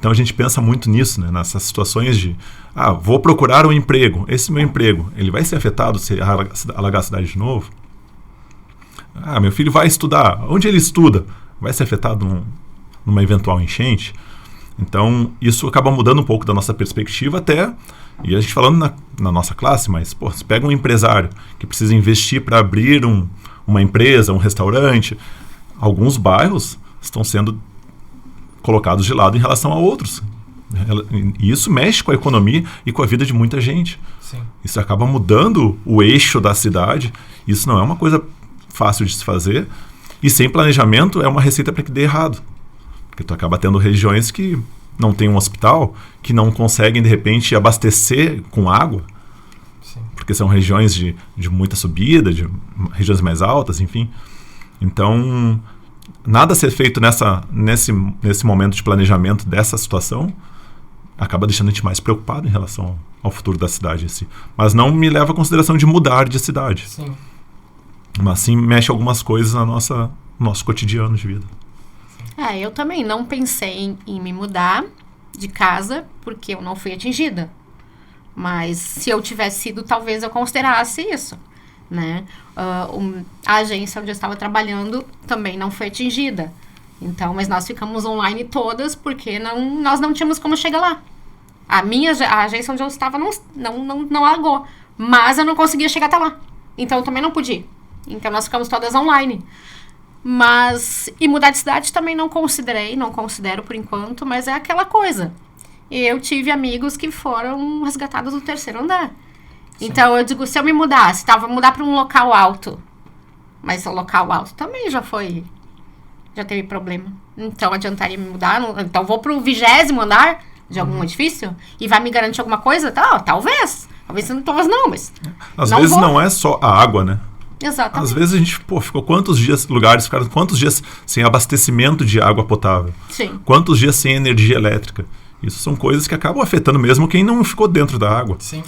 Então a gente pensa muito nisso, né? Nessas situações de, vou procurar um emprego. Esse meu emprego, ele vai ser afetado se alagar a cidade de novo? Meu filho vai estudar. Onde ele estuda? Vai ser afetado numa eventual enchente? Então isso acaba mudando um pouco da nossa perspectiva até, e a gente falando na nossa classe, mas se pega um empresário que precisa investir para abrir uma empresa, um restaurante, alguns bairros estão sendo colocados de lado em relação a outros. E isso mexe com a economia e com a vida de muita gente. Sim. Isso acaba mudando o eixo da cidade. Isso não é uma coisa fácil de se fazer. E sem planejamento é uma receita para que dê errado. Porque tu acaba tendo regiões que não tem um hospital, que não conseguem, de repente, abastecer com água. Sim. Porque são regiões de muita subida, de regiões mais altas, enfim. Então, nada a ser feito nesse momento de planejamento dessa situação acaba deixando a gente mais preocupado em relação ao futuro da cidade em si. Mas não me leva a consideração de mudar de cidade. Sim. Mas sim mexe algumas coisas no nosso cotidiano de vida. Eu também não pensei em me mudar de casa porque eu não fui atingida. Mas se eu tivesse sido, talvez eu considerasse isso, né? A agência onde eu estava trabalhando também não foi atingida. Então, mas nós ficamos online todas porque nós não tínhamos como chegar lá. A agência onde eu estava não alagou. Mas eu não conseguia chegar até lá. Então eu também não pude ir. Então nós ficamos todas online. E mudar de cidade também não considero por enquanto, mas é aquela coisa. Eu tive amigos que foram resgatados do 3º andar. Sim. Então eu digo, se eu me mudasse, vou mudar para um local alto. Mas o local alto também já teve problema. Então adiantaria me mudar, então vou para o 20º andar de algum edifício e vai me garantir alguma coisa? Talvez não, mas às vezes não é só a água, né? Exatamente. Às vezes a gente ficou quantos dias sem abastecimento de água potável? Sim. Quantos dias sem energia elétrica? Isso são coisas que acabam afetando mesmo quem não ficou dentro da água. Sim.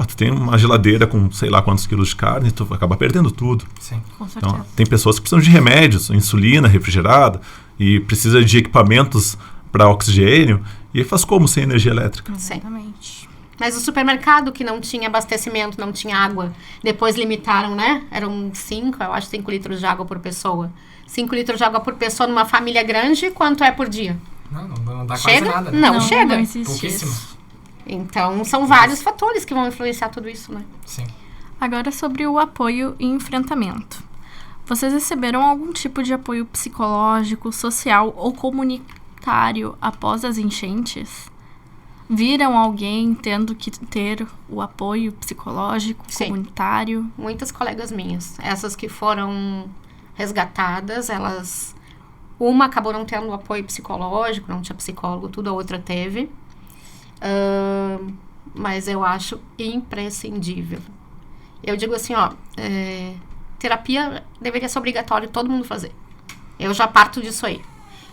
Tu tem uma geladeira com sei lá quantos quilos de carne, tu acaba perdendo tudo. Sim. Com certeza. Então, tem pessoas que precisam de remédios, insulina refrigerada, e precisa de equipamentos para oxigênio, e faz como sem energia elétrica? Exatamente. Mas o supermercado que não tinha abastecimento, não tinha água, depois limitaram, né? Eram 5 litros de água por pessoa. 5 litros de água por pessoa numa família grande, quanto é por dia? Não dá Chega? quase nada. Né? Não chega. Não existe Pouquíssimo. isso. Então, são vários fatores que vão influenciar tudo isso, né? Sim. Agora sobre o apoio e enfrentamento. Vocês receberam algum tipo de apoio psicológico, social ou comunitário após as enchentes? Viram alguém tendo que ter o apoio psicológico, Sim. comunitário? Muitas colegas minhas, essas que foram resgatadas, uma acabou não tendo apoio psicológico, não tinha psicólogo, tudo, a outra teve. Mas eu acho imprescindível. Eu digo assim, terapia deveria ser obrigatório todo mundo fazer. Eu já parto disso aí.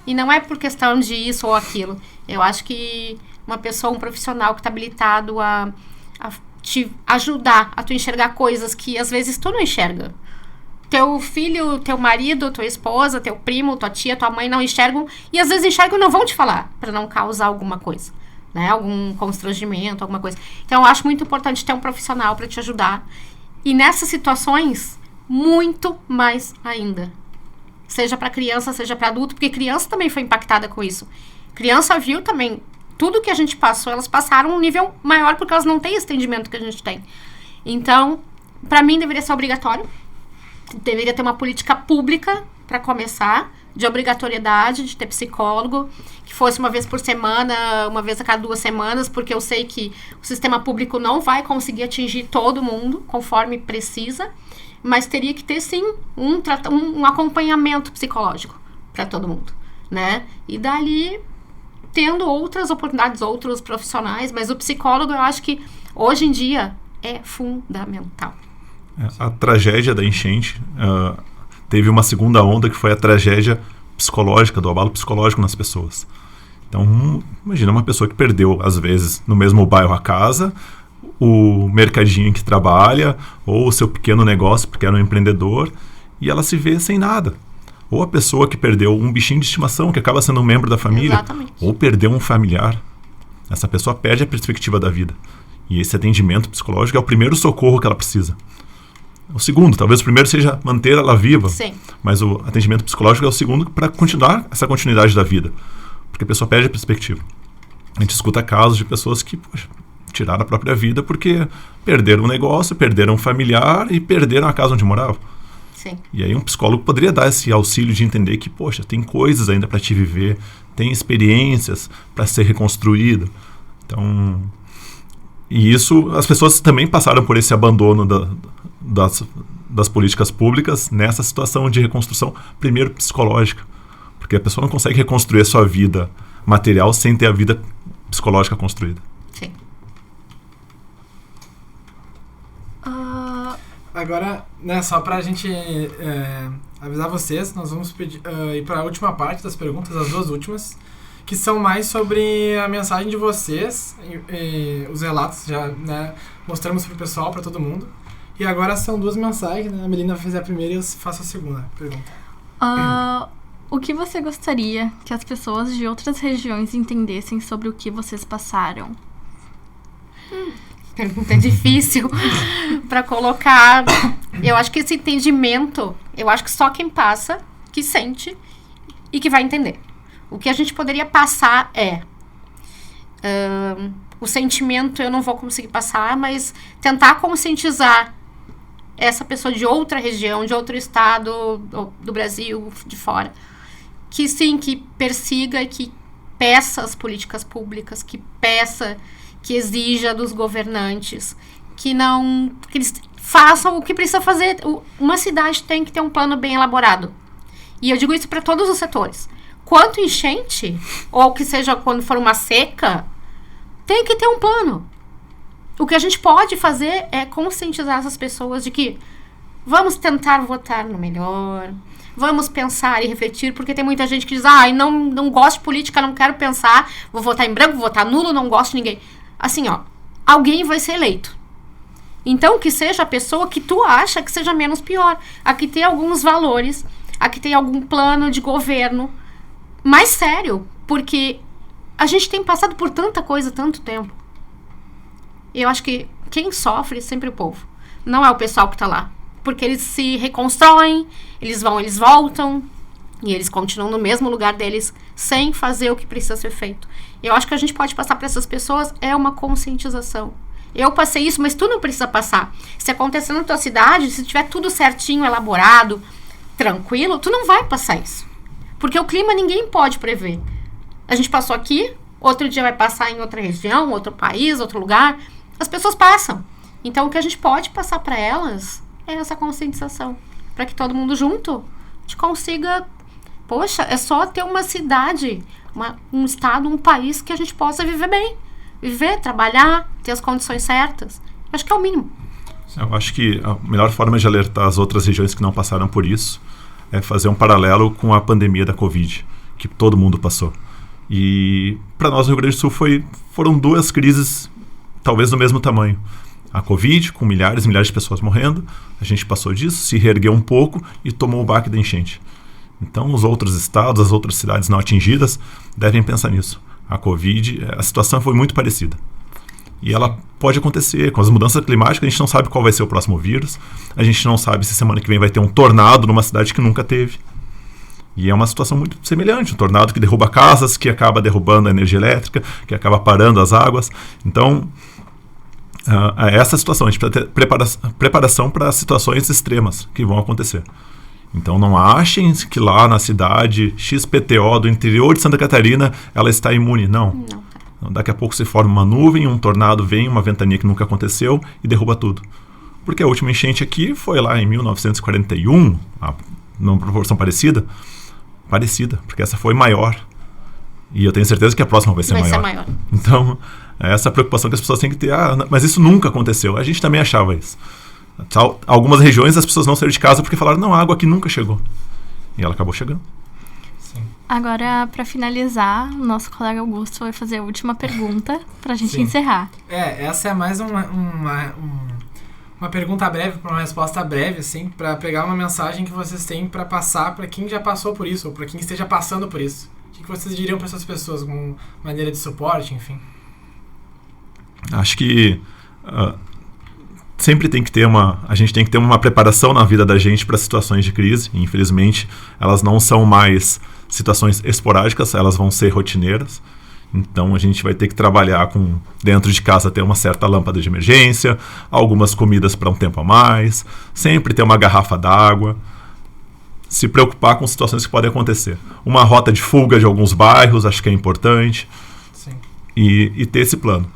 E não é por questão de isso ou aquilo. Eu acho que uma pessoa, um profissional que está habilitado a te ajudar a tu enxergar coisas que às vezes tu não enxerga. Teu filho, teu marido, tua esposa, teu primo, tua tia, tua mãe não enxergam. E às vezes enxergam e não vão te falar, para não causar alguma coisa, né? Algum constrangimento, alguma coisa. Então eu acho muito importante ter um profissional para te ajudar. E nessas situações, muito mais ainda. Seja para criança, seja para adulto, porque criança também foi impactada com isso. Criança viu também tudo que a gente passou, elas passaram um nível maior porque elas não têm esse entendimento que a gente tem. Então, para mim deveria ser obrigatório. Deveria ter uma política pública para começar, de obrigatoriedade, de ter psicólogo, que fosse uma vez por semana, uma vez a cada 2 semanas, porque eu sei que o sistema público não vai conseguir atingir todo mundo conforme precisa, mas teria que ter sim um acompanhamento psicológico para todo mundo, né? E dali tendo outras oportunidades, outros profissionais, mas o psicólogo eu acho que hoje em dia é fundamental. A tragédia da enchente teve uma segunda onda que foi a tragédia psicológica, do abalo psicológico nas pessoas. Então, imagina uma pessoa que perdeu, às vezes, no mesmo bairro a casa, o mercadinho em que trabalha, ou o seu pequeno negócio, porque era um empreendedor, e ela se vê sem nada. Ou a pessoa que perdeu um bichinho de estimação, que acaba sendo um membro da família. Exatamente. Ou perdeu um familiar. Essa pessoa perde a perspectiva da vida. E esse atendimento psicológico é o primeiro socorro que ela precisa. O segundo, talvez o primeiro seja manter ela viva. Sim. Mas o atendimento psicológico é o segundo para continuar essa continuidade da vida. Porque a pessoa perde a perspectiva. A gente escuta casos de pessoas que tiraram a própria vida porque perderam um negócio, perderam um familiar e perderam a casa onde moravam. Sim. E aí um psicólogo poderia dar esse auxílio de entender que, poxa, tem coisas ainda para te viver, tem experiências para ser reconstruído. Então, e isso, as pessoas também passaram por esse abandono das políticas públicas nessa situação de reconstrução, primeiro psicológica. Porque a pessoa não consegue reconstruir a sua vida material sem ter a vida psicológica construída. Sim. Agora, né, só pra gente avisar vocês, nós vamos ir pra última parte das perguntas, as duas últimas, que são mais sobre a mensagem de vocês, os relatos já, né, mostramos pro pessoal, pra todo mundo. E agora são duas mensagens, né? A Melina vai fazer a primeira e eu faço a segunda pergunta. O que você gostaria que as pessoas de outras regiões entendessem sobre o que vocês passaram? Pergunta difícil para colocar. Eu acho que esse entendimento, eu acho que só quem passa, que sente e que vai entender. O que a gente poderia passar é... o sentimento eu não vou conseguir passar, mas tentar conscientizar essa pessoa de outra região, de outro estado do Brasil, de fora. Que sim, que persiga, que peça as políticas públicas, que peça, que exija dos governantes, que eles façam o que precisa fazer. Uma cidade tem que ter um plano bem elaborado. E eu digo isso para todos os setores. Quanto enchente, ou que seja quando for uma seca, tem que ter um plano. O que a gente pode fazer é conscientizar essas pessoas de que vamos tentar votar no melhor, vamos pensar e refletir, porque tem muita gente que diz, não gosto de política, não quero pensar, vou votar em branco, vou votar nulo, não gosto de ninguém. Assim, alguém vai ser eleito. Então, que seja a pessoa que tu acha que seja menos pior. A que tem alguns valores, a que tem algum plano de governo mais sério, porque a gente tem passado por tanta coisa, tanto tempo. Eu acho que quem sofre é sempre o povo. Não é o pessoal que tá lá. Porque eles se reconstroem, eles voltam, e eles continuam no mesmo lugar deles, sem fazer o que precisa ser feito. Eu acho que a gente pode passar para essas pessoas é uma conscientização. Eu passei isso, mas tu não precisa passar. Se acontecer na tua cidade, se tiver tudo certinho, elaborado, tranquilo, tu não vai passar isso. Porque o clima ninguém pode prever. A gente passou aqui, outro dia vai passar em outra região, outro país, outro lugar. As pessoas passam. Então, o que a gente pode passar para elas é essa conscientização. Para que todo mundo junto a gente consiga... Poxa, é só ter uma cidade, um estado, um país que a gente possa viver bem. Viver, trabalhar, ter as condições certas. Acho que é o mínimo. Eu acho que a melhor forma de alertar as outras regiões que não passaram por isso é fazer um paralelo com a pandemia da Covid, que todo mundo passou. E para nós no Rio Grande do Sul foram duas crises, talvez do mesmo tamanho. A Covid, com milhares e milhares de pessoas morrendo, a gente passou disso, se reergueu um pouco e tomou o baque da enchente. Então, os outros estados, as outras cidades não atingidas devem pensar nisso. A Covid, a situação foi muito parecida. E ela pode acontecer. Com as mudanças climáticas, a gente não sabe qual vai ser o próximo vírus. A gente não sabe se semana que vem vai ter um tornado numa cidade que nunca teve. E é uma situação muito semelhante. Um tornado que derruba casas, que acaba derrubando a energia elétrica, que acaba parando as águas. Então, essa situação, a gente precisa ter preparação para situações extremas que vão acontecer. Então não achem que lá na cidade XPTO do interior de Santa Catarina ela está imune. Não. Daqui a pouco se forma uma nuvem, um tornado vem, uma ventania que nunca aconteceu e derruba tudo. Porque a última enchente aqui foi lá em 1941, numa proporção parecida, porque essa foi maior. E eu tenho certeza que a próxima vai ser maior. Então, essa preocupação que as pessoas têm que ter. Mas isso nunca aconteceu. A gente também achava isso. Algumas regiões as pessoas não saíram de casa porque falaram, não, a água aqui nunca chegou. E ela acabou chegando. Sim. Agora, para finalizar, o nosso colega Augusto vai fazer a última pergunta pra gente encerrar. Essa é mais uma pergunta breve para uma resposta breve, assim, para pegar uma mensagem que vocês têm para passar para quem já passou por isso, ou para quem esteja passando por isso. O que vocês diriam para essas pessoas, como maneira de suporte, enfim? Acho que sempre tem que ter a gente tem que ter uma preparação na vida da gente para situações de crise. E, infelizmente, elas não são mais situações esporádicas, elas vão ser rotineiras. Então a gente vai ter que trabalhar com, dentro de casa, ter uma certa lâmpada de emergência, algumas comidas para um tempo a mais, sempre ter uma garrafa d'água, se preocupar com situações que podem acontecer. Uma rota de fuga de alguns bairros, acho que é importante. Sim. E ter esse plano.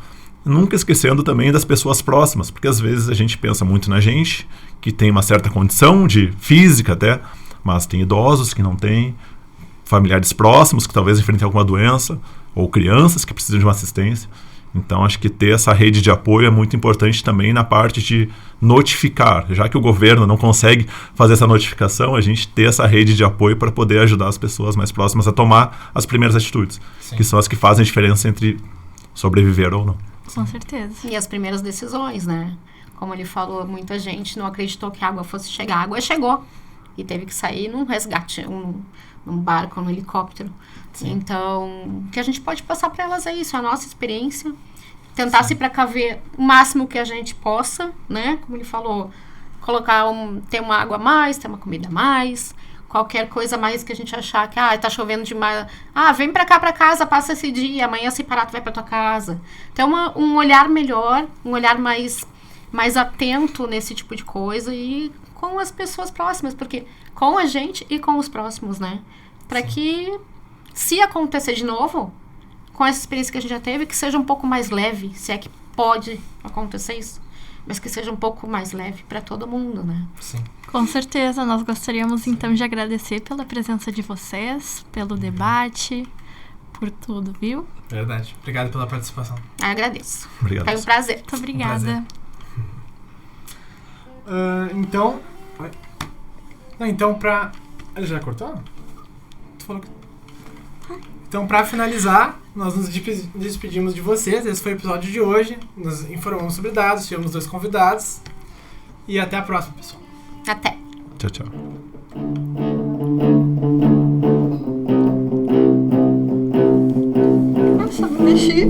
Nunca esquecendo também das pessoas próximas, porque às vezes a gente pensa muito na gente, que tem uma certa condição de física até, mas tem idosos que não têm, familiares próximos que talvez enfrentem alguma doença, ou crianças que precisam de uma assistência. Então, acho que ter essa rede de apoio é muito importante também na parte de notificar. Já que o governo não consegue fazer essa notificação, a gente ter essa rede de apoio para poder ajudar as pessoas mais próximas a tomar as primeiras atitudes, Sim. que são as que fazem a diferença entre sobreviver ou não. Com certeza. E as primeiras decisões, né? Como ele falou, muita gente não acreditou que a água fosse chegar. A água chegou e teve que sair num resgate, num barco, num helicóptero. Sim. Então, o que a gente pode passar para elas é isso, a nossa experiência. Tentar se precaver o máximo que a gente possa, né? Como ele falou, ter uma água a mais, ter uma comida a mais, qualquer coisa a mais que a gente achar que, tá chovendo demais. Vem pra cá, pra casa, passa esse dia, amanhã se parar, tu vai pra tua casa. Então, um olhar melhor, um olhar mais atento nesse tipo de coisa e com as pessoas próximas, porque com a gente e com os próximos, né? Pra que, se acontecer de novo, com essa experiência que a gente já teve, que seja um pouco mais leve, se é que pode acontecer isso, mas que seja um pouco mais leve para todo mundo, né? Sim. Com certeza, nós gostaríamos então de agradecer pela presença de vocês, pelo debate, por tudo, viu? Verdade. Obrigado pela participação. Agradeço. Obrigado. Foi um prazer. Muito obrigada. prazer. Então... Não, então pra... Ele já cortou? Tu falou que... Então, pra finalizar, nós nos despedimos de vocês. Esse foi o episódio de hoje. Nos informamos sobre dados, tivemos 2 convidados. E até a próxima, pessoal. Até. Tchau, tchau. Nossa, me mexi.